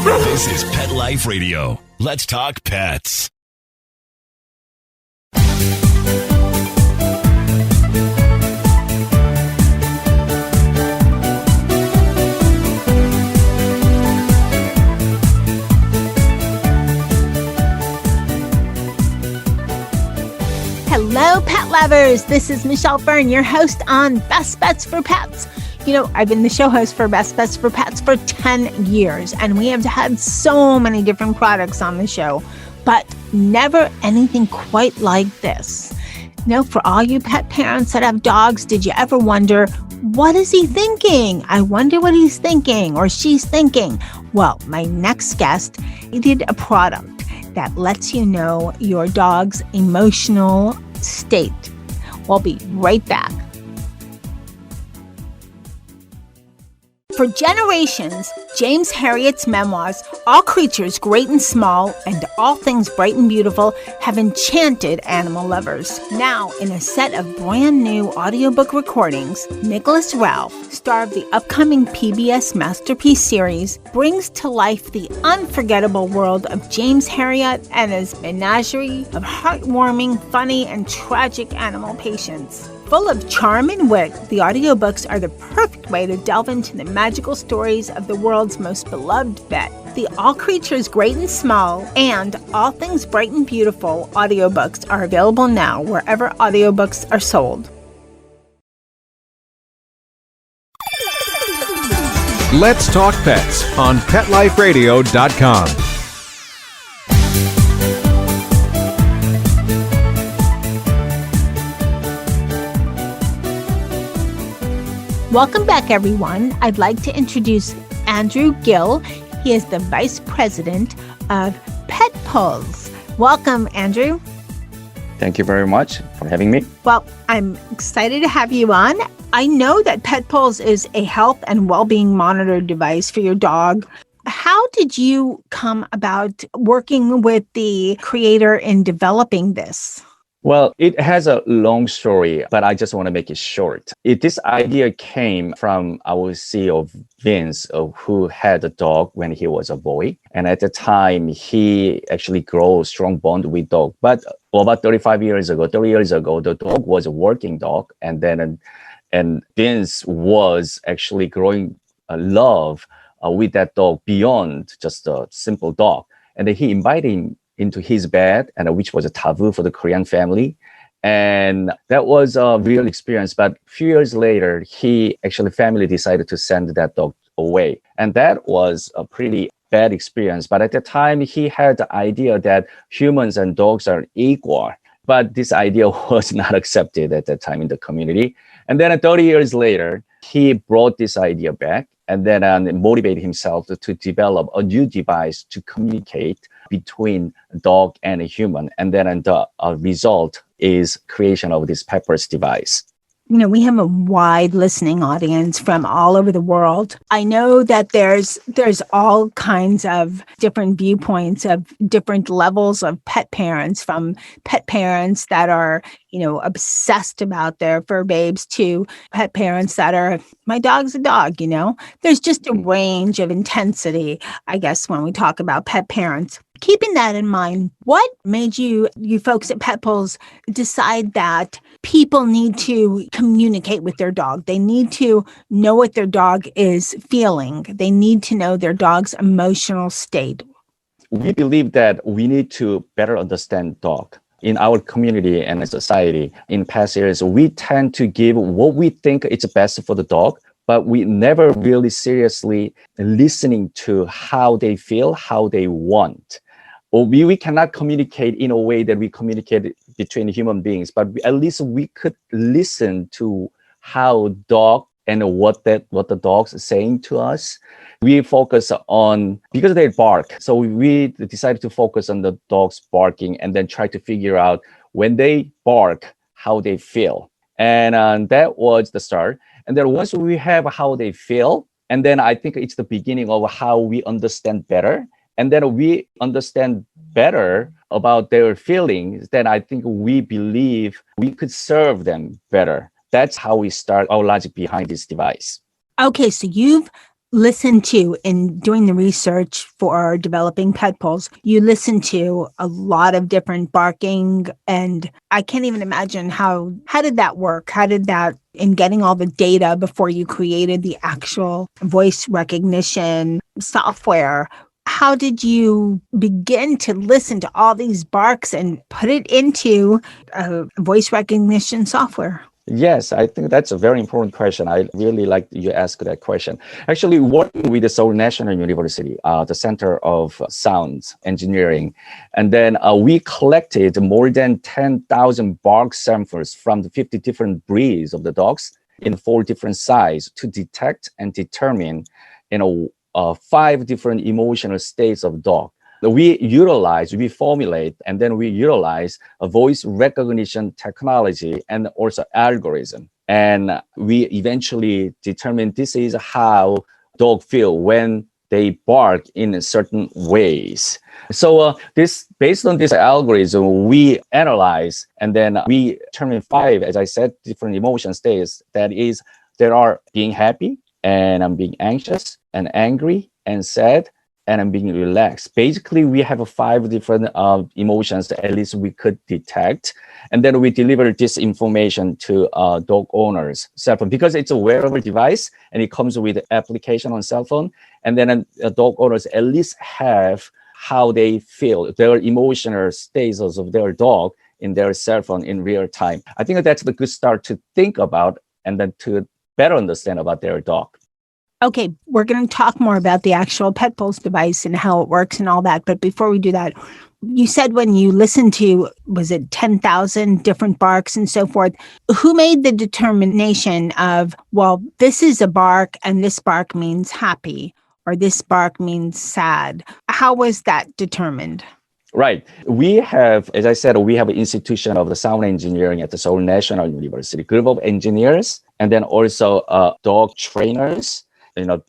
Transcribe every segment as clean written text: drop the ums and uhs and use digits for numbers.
This is Pet Life Radio. Let's talk pets. Hello, pet lovers. This is Michelle Fern, your host on Best Bets for Pets. You know, I've been the show host for Best Bets for Pets for 10 years, and we have had so many different products on the show, but never anything quite like this. You know, for all you pet parents that have dogs, did you ever wonder, what is he thinking? I wonder what he's thinking or she's thinking. Well, my next guest did a product that lets you know your dog's emotional state. We'll be right back. For generations, James Herriot's memoirs, All Creatures Great and Small and All Things Bright and Beautiful, have enchanted animal lovers. Now, in a set of brand new audiobook recordings, Nicholas Ralph, star of the upcoming PBS Masterpiece series, brings to life the unforgettable world of James Herriot and his menagerie of heartwarming, funny, and tragic animal patients. Full of charm and wit, the audiobooks are the perfect way to delve into the magical stories of the world's most beloved pet. The All Creatures Great and Small and All Things Bright and Beautiful audiobooks are available now wherever audiobooks are sold. Let's Talk Pets on PetLifeRadio.com. Welcome back, everyone. I'd like to introduce Andrew Gil. He is the Vice President of PetPuls. Welcome, Andrew. Thank you very much for having me. Well, I'm excited to have you on. I know that PetPuls is a health and well-being monitor device for your dog. How did you come about working with the creator in developing this? Well, it has a long story, but I just want to make it short. This idea came from our CEO, Vince, who had a dog when he was a boy. And at the time, he actually grew a strong bond with dog. But about 30 years ago, the dog was a working dog. And Vince was actually growing a love with that dog beyond just a simple dog. And then he invited him into his bed, and which was a taboo for the Korean family. And that was a real experience. But a few years later, family decided to send that dog away. And that was a pretty bad experience. But at the time, he had the idea that humans and dogs are equal. But this idea was not accepted at that time in the community. And then 30 years later, he brought this idea back and then motivated himself to develop a new device to communicate between dog and a human. And then the result is creation of this PetPuls device. You know, we have a wide listening audience from all over the world. I know that there's all kinds of different viewpoints of different levels of pet parents, from pet parents that are, you know, obsessed about their fur babes to pet parents that are, my dog's a dog, you know. There's just a range of intensity, I guess, when we talk about pet parents. Keeping that in mind, what made you folks at PetPuls decide that people need to communicate with their dog? They need to know what their dog is feeling. They need to know their dog's emotional state. We believe that we need to better understand dog. In our community and society, in past years, we tend to give what we think is best for the dog, but we never really seriously listening to how they feel, how they want. Or we cannot communicate in a way that we communicate between human beings, but at least we could listen to how dog and what the dog's saying to us. We focus on, because they bark, so we decided to focus on the dogs barking and then try to figure out when they bark, how they feel. And that was the start. And then once we have how they feel, and then I think it's the beginning of how we understand better. And then we understand better about their feelings, then I think we believe we could serve them better. That's how we start our logic behind this device. Okay, so you've listen to in doing the research for developing PetPuls, you listen to a lot of different barking, and I can't even imagine how did that work? How did that in getting all the data before you created the actual voice recognition software? How did you begin to listen to all these barks and put it into voice recognition software? Yes, I think that's a very important question. I really like you ask that question. Actually, working with the Seoul National University, the Center of Sound Engineering, and then we collected more than 10,000 bark samples from the 50 different breeds of the dogs in 4 different sizes to detect and determine, 5 different emotional states of dog. We formulate, and then we utilize a voice recognition technology and also algorithm. And we eventually determine this is how dog feel when they bark in certain ways. So based on this algorithm, we analyze, and then we determine 5, as I said, different emotion states. That is, there are being happy, and I'm being anxious, and angry, and sad, and I'm being relaxed. Basically, we have 5 different emotions that at least we could detect. And then we deliver this information to dog owners' cell phone, because it's a wearable device and it comes with application on cell phone. And then dog owners at least have how they feel, their emotional status of their dog in their cell phone in real time. I think that's the good start to think about and then to better understand about their dog. Okay, we're going to talk more about the actual PetPuls device and how it works and all that. But before we do that, you said when you listened to, was it 10,000 different barks and so forth, who made the determination of, well, this is a bark and this bark means happy, or this bark means sad? How was that determined? Right. We have, as I said, we have an institution of the sound engineering at the Seoul National University, group of engineers, and then also dog trainers,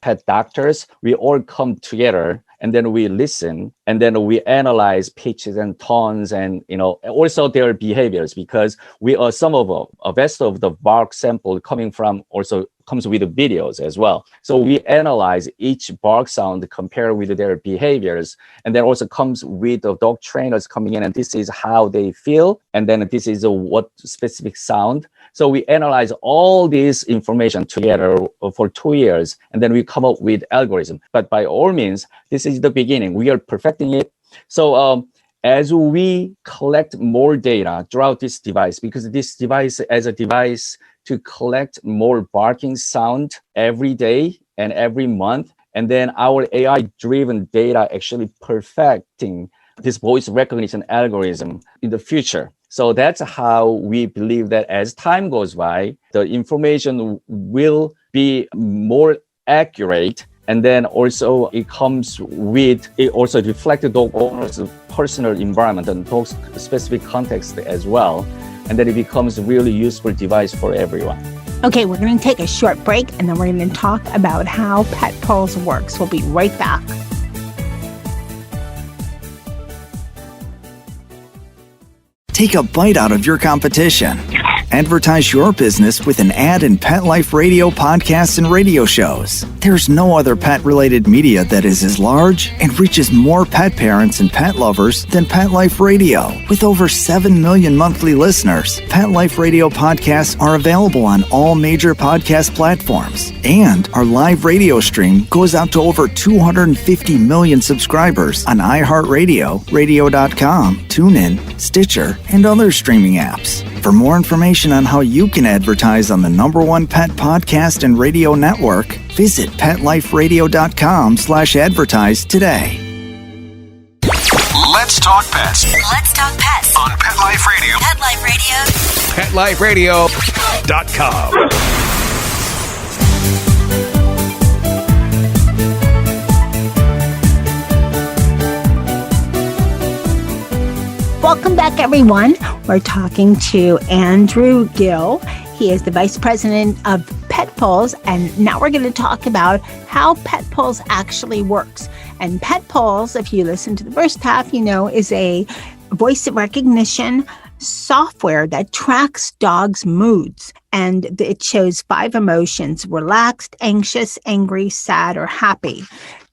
pet doctors. We all come together, and then we listen, and then we analyze pitches and tones, and also their behaviors, because we are some of a best of the bark sample comes with the videos as well. So we analyze each bark sound, compare with their behaviors, and then also comes with the dog trainers coming in, and this is how they feel, and then this is what specific sound. So we analyze all this information together for 2 years, and then we come up with algorithm. But by all means, this is the beginning. We are perfecting it. So as we collect more data throughout this device, because this device as a device to collect more barking sound every day and every month, and then our AI-driven data actually perfecting this voice recognition algorithm in the future. So that's how we believe that as time goes by, the information will be more accurate. And then also it also reflects the dog owner's personal environment and dog's specific context as well. And then it becomes a really useful device for everyone. Okay, we're going to take a short break, and then we're going to talk about how PetPuls works. We'll be right back. Take a bite out of your competition. Advertise your business with an ad in Pet Life Radio podcasts and radio shows. There's no other pet-related media that is as large and reaches more pet parents and pet lovers than Pet Life Radio. With over 7 million monthly listeners, Pet Life Radio podcasts are available on all major podcast platforms. And our live radio stream goes out to over 250 million subscribers on iHeartRadio, radio.com, TuneIn, Stitcher, and other streaming apps. For more information on how you can advertise on the #1 pet podcast and radio network, visit PetLifeRadio.com/advertise today. Let's talk pets. Let's talk pets On Pet Life Radio. Pet Life Radio. PetLifeRadio.com. Welcome back, everyone. We're talking to Andrew Gil. He is the Vice President of PetPuls, and now we're going to talk about how PetPuls actually works. And PetPuls, if you listen to the first half, is a voice recognition software that tracks dogs' moods, and it shows 5 emotions: relaxed, anxious, angry, sad, or happy.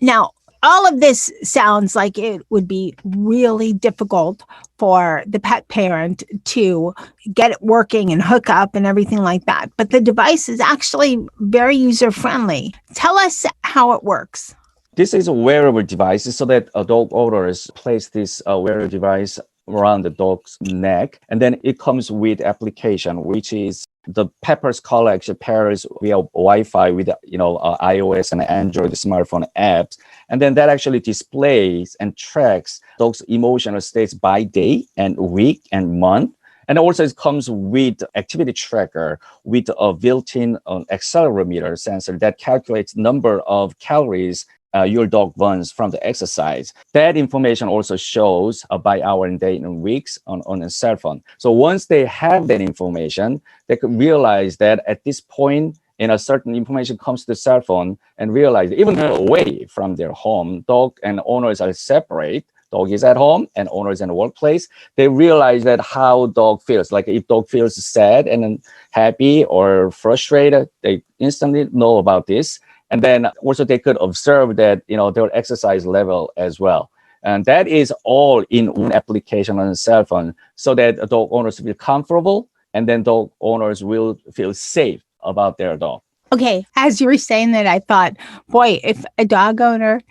Now, all of this sounds like it would be really difficult for the pet parent to get it working and hook up and everything like that. But the device is actually very user-friendly. Tell us how it works. This is a wearable device, so that dog owners place this wearable device around the dog's neck, and then it comes with application, which is the PetPuls call actually pairs via Wi-Fi with iOS and Android smartphone apps, and then that actually displays and tracks dog's emotional states by day and week and month. And also it comes with activity tracker with a built-in accelerometer sensor that calculates number of calories your dog burns from the exercise. That information also shows by hour and day and weeks on a cell phone. So once they have that information, they could realize that at this point, a certain information comes to the cell phone, and realize even away from their home, dog and owners are separate. Dog is at home and owner is in the workplace. They realize that how dog feels. Like if dog feels sad and happy or frustrated, they instantly know about this. And then also they could observe that, their exercise level as well. And that is all in one application on the cell phone, so that dog owners feel comfortable, and then dog owners will feel safe about their dog. Okay, as you were saying that, I thought, boy, if a dog owner,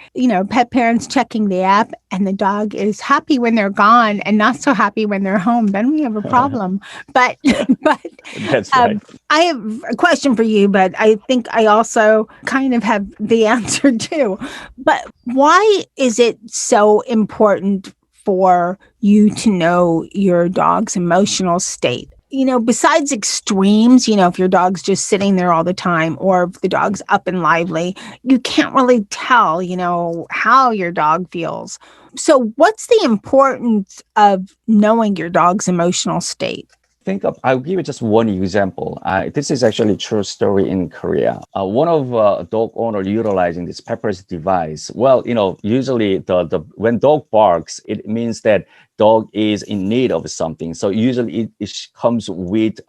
pet parents checking the app and the dog is happy when they're gone and not so happy when they're home, then we have a problem. But That's right. I have a question for you, but I think I also kind of have the answer too. But why is it so important for you to know your dog's emotional state? Besides extremes, if your dog's just sitting there all the time, or if the dog's up and lively, you can't really tell, how your dog feels. So what's the importance of knowing your dog's emotional state? I'll give you just one example. This is actually a true story in Korea. One of dog owner utilizing this PetPuls device. Well, usually when dog barks, it means that dog is in need of something. So usually it comes with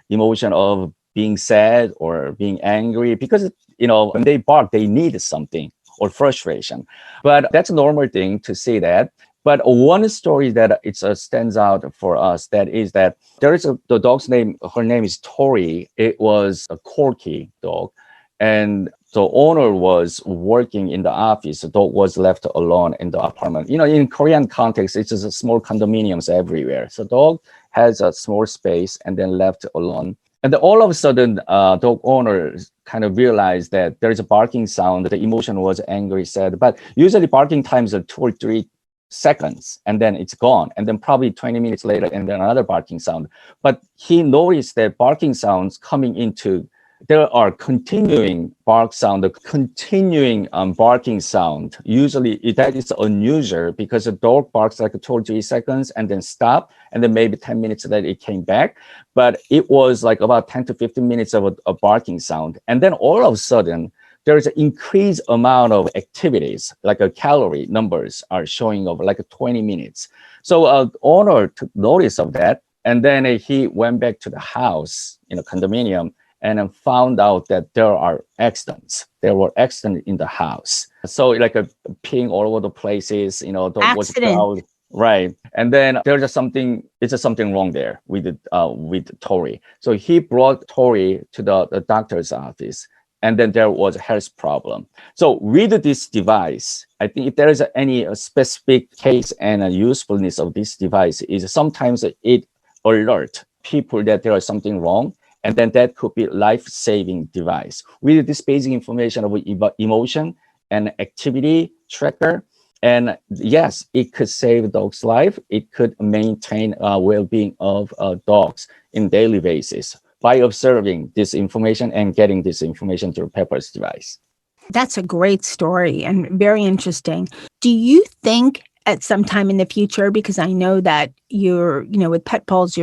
emotion of being sad or being angry, because when they bark, they need something, or frustration. But that's a normal thing to see that. But one story that stands out for us, that is that there is the dog's name. Her name is Tori. It was a Corgi dog, and the owner was working in the office. The dog was left alone in the apartment. In Korean context, it's just small condominiums everywhere. So dog has a small space and then left alone. And then all of a sudden, dog owner kind of realized that there is a barking sound. The emotion was angry, sad, but usually barking times are 2 or 3 seconds, and then it's gone, and then probably 20 minutes later, and then another barking sound. But he noticed that barking sounds coming into, there are continuing bark sound, the continuing barking sound. Usually that is unusual, because the dog barks like 2 or 3 seconds and then stop, and then maybe 10 minutes later it came back. But it was like about 10 to 15 minutes of a barking sound. And then all of a sudden, there is an increased amount of activities, like calorie numbers are showing over like 20 minutes. So owner took notice of that, and then he went back to the house in a condominium and found out that there are accidents. There were accidents in the house. So like peeing all over the places, dog was crowded. Right. And then there's something wrong there with Tori. So he brought Tori to the doctor's office. And then there was a health problem. So with this device, I think if there is any specific case and usefulness of this device, is sometimes it alert people that there is something wrong, and then that could be life-saving device. With this basic information of emotion and activity tracker, and yes, it could save a dog's life. It could maintain well-being of dogs in daily basis, by observing this information and getting this information through PetPuls device. That's a great story and very interesting. Do you think at some time in the future? Because I know that with PetPuls,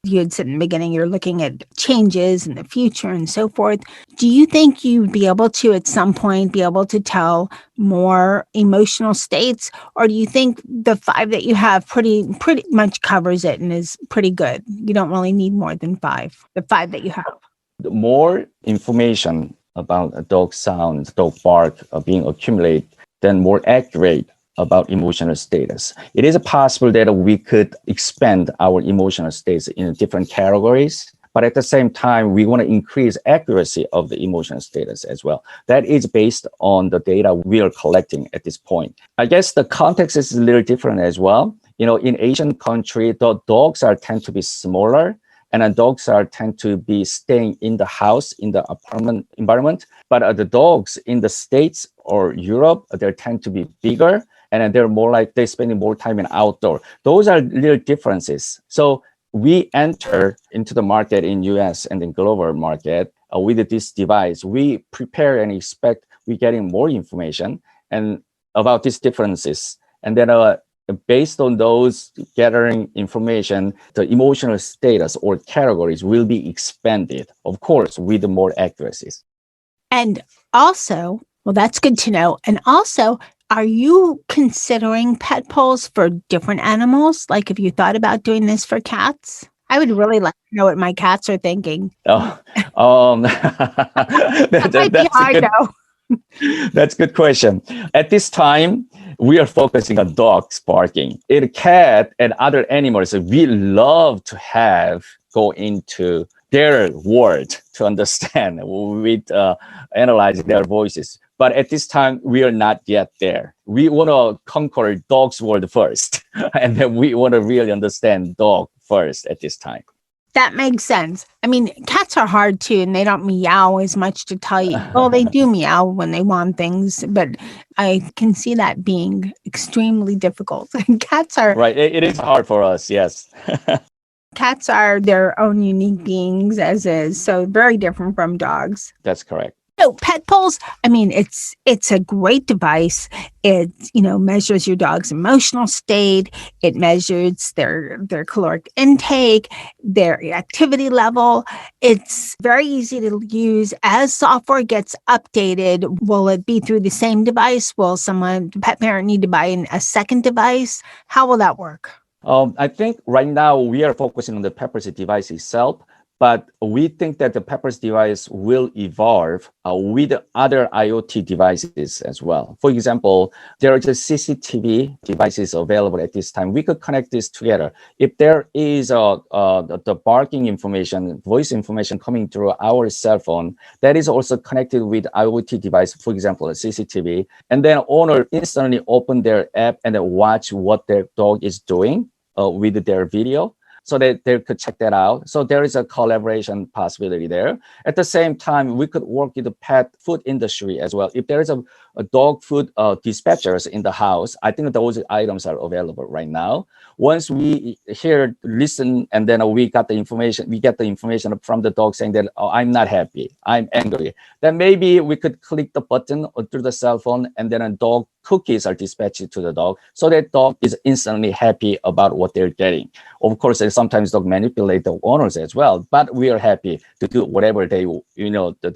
you had said in the beginning, you're looking at changes in the future and so forth. Do you think you'd be able to, at some point, be able to tell more emotional states? Or do you think the 5 that you have pretty much covers it and is pretty good? You don't really need more than 5, the 5 that you have. The more information about a dog sound, dog bark being accumulated, then more accurate about emotional status. It is possible that we could expand our emotional states in different categories, but at the same time, we want to increase accuracy of the emotional status as well. That is based on the data we are collecting at this point. I guess the context is a little different as well. In Asian country, the dogs tend to be smaller, and dogs tend to be staying in the house, in the apartment environment. But the dogs in the States or Europe, they tend to be bigger, and they're more like they're spending more time in outdoor. Those are little differences. So we enter into the market in US and in global market with this device. We prepare and expect we're getting more information and about these differences. And then based on those gathering information, the emotional status or categories will be expanded, of course, with more accuracies. And also, well, that's good to know. And also, are you considering PetPuls for different animals? Like, have you thought about doing this for cats? I would really like to know what my cats are thinking. That might be hard, though. That's a good question. At this time, we are focusing on dogs barking. In cat and other animals, we love to go into their world to understand with analyzing their voices. But at this time, we are not yet there. We want to conquer dog's world first, and then we want to really understand dog first at this time. That makes sense. I mean, cats are hard too, and they don't meow as much to tell you. Well, they do meow when they want things, but I can see that being extremely difficult. Cats are... Right. It is hard for us, yes. Cats are their own unique beings as is, so very different from dogs. That's correct. So PetPuls, I mean, it's a great device. It, measures your dog's emotional state. It measures their caloric intake, their activity level. It's very easy to use. As software gets updated, will it be through the same device? Will the pet parent need to buy a second device? How will that work? I think right now we are focusing on the PetPuls device itself. But we think that the PetPuls device will evolve with other IoT devices as well. For example, there are just CCTV devices available at this time. We could connect this together. If there is the barking information, voice information coming through our cell phone, that is also connected with IoT device, for example, a CCTV. And then owner instantly open their app and then watch what their dog is doing with their video, so that they could check that out. So there is a collaboration possibility there. At the same time, we could work with the pet food industry as well. If there is a dog food dispatchers in the house, I think those items are available right now. Once we listen, and then we get the information from the dog saying that, oh, I'm not happy, I'm angry. Then maybe we could click the button through the cell phone, and then a dog cookies are dispatched to the dog, so that dog is instantly happy about what they're getting. Of course, sometimes dog manipulate the owners as well, but we are happy to do whatever they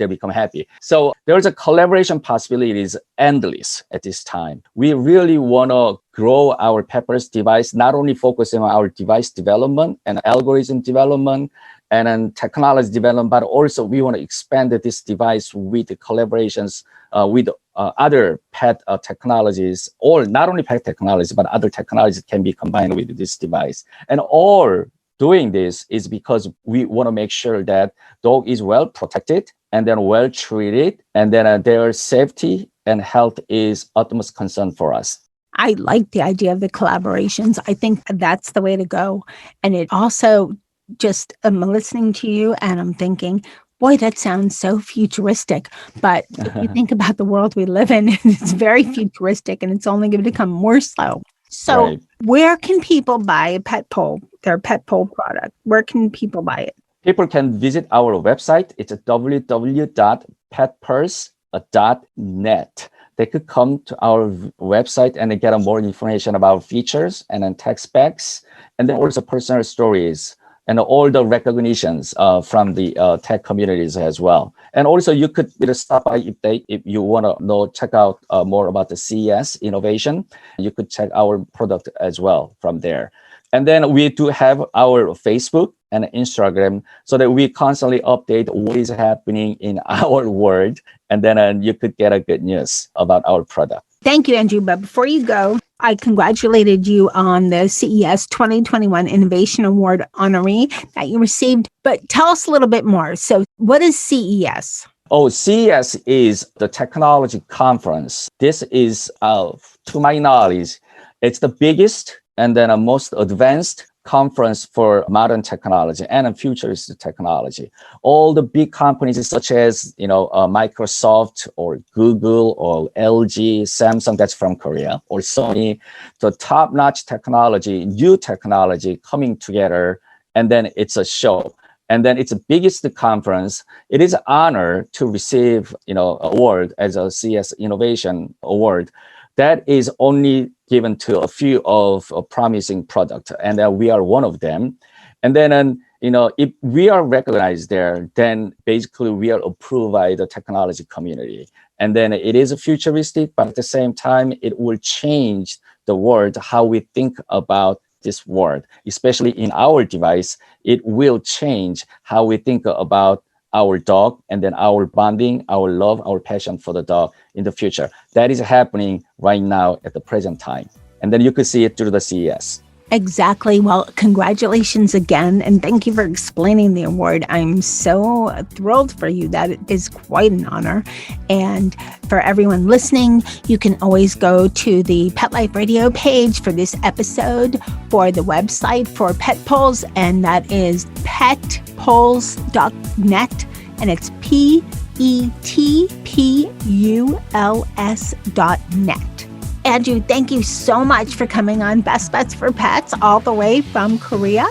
become happy. So there's a collaboration possibilities endless at this time. We really want to grow our PetPuls device, not only focusing on our device development and algorithm development and then technology development, but also we want to expand this device with collaborations with other pet technologies, or not only pet technologies, but other technologies can be combined with this device. And all doing this is because we want to make sure that dog is well protected and then well treated, and then their safety and health is utmost concern for us. I like the idea of the collaborations. I think that's the way to go. And it also just, I'm listening to you and I'm thinking, boy, that sounds so futuristic. But if you think about the world we live in, it's very futuristic and it's only going to become more so. So right. Where can people buy a PetPul, their PetPul product? Where can people buy it? People can visit our website. It's www.petpuls.net. they could come to our website and they get more information about features and then tech specs, and then also personal stories and all the recognitions from the tech communities as well. And also you could stop by if you want to check out more about the CES innovation. You could check our product as well from there. And then we do have our Facebook and Instagram so that we constantly update what is happening in our world. And then you could get a good news about our product. Thank you, Andrew. But before you go, I congratulated you on the CES 2021 Innovation Award honoree that you received. But tell us a little bit more. So what is CES? Oh, CES is the technology conference. This is, to my knowledge, it's the biggest and then a most advanced conference for modern technology and futuristic technology. All the big companies such as, Microsoft or Google or LG, Samsung, that's from Korea, or Sony, the top-notch technology, new technology coming together, and then it's a show. And then it's the biggest conference. It is an honor to receive, award as a CS Innovation Award. That is only given to a few of a promising product, and we are one of them. And then, if we are recognized there, then basically we are approved by the technology community. And then it is futuristic, but at the same time, it will change the world, how we think about this world, especially in our device. It will change how we think about our dog, and then our bonding, our love, our passion for the dog in the future. That is happening right now at the present time. And then you could see it through the CES. Exactly. Well, congratulations again. And thank you for explaining the award. I'm so thrilled for you. That is quite an honor. And for everyone listening, you can always go to the Pet Life Radio page for this episode, for the website for PetPuls, and that is petpuls.net. And it's petpuls.net. Andrew, thank you so much for coming on Best Bets for Pets all the way from Korea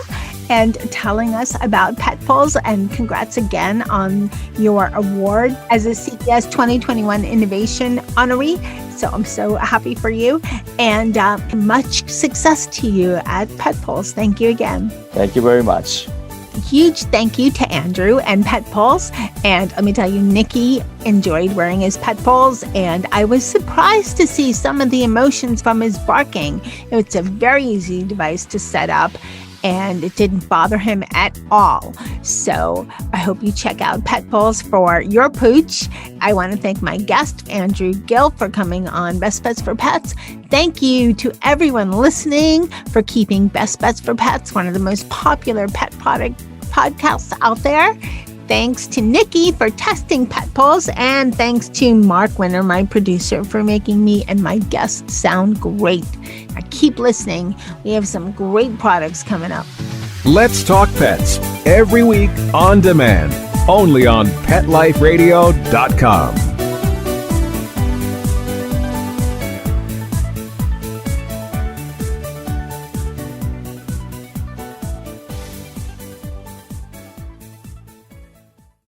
and telling us about PetPuls. And congrats again on your award as a CES 2021 Innovation honoree. So I'm so happy for you, and much success to you at PetPuls. Thank you again. Thank you very much. Huge thank you to Andrew and PetPuls. And let me tell you, Nikki enjoyed wearing his PetPuls, and I was surprised to see some of the emotions from his barking. It's a very easy device to set up, and it didn't bother him at all. So I hope you check out PetPuls for your pooch. I want to thank my guest, Andrew Gil, for coming on Best Bets for Pets. Thank you to everyone listening for keeping Best Bets for Pets one of the most popular pet product podcasts out there. Thanks to Nikki for testing PetPuls, and thanks to Mark Winter, my producer, for making me and my guests sound great. Now keep listening. We have some great products coming up. Let's Talk Pets, every week on demand, only on PetLifeRadio.com.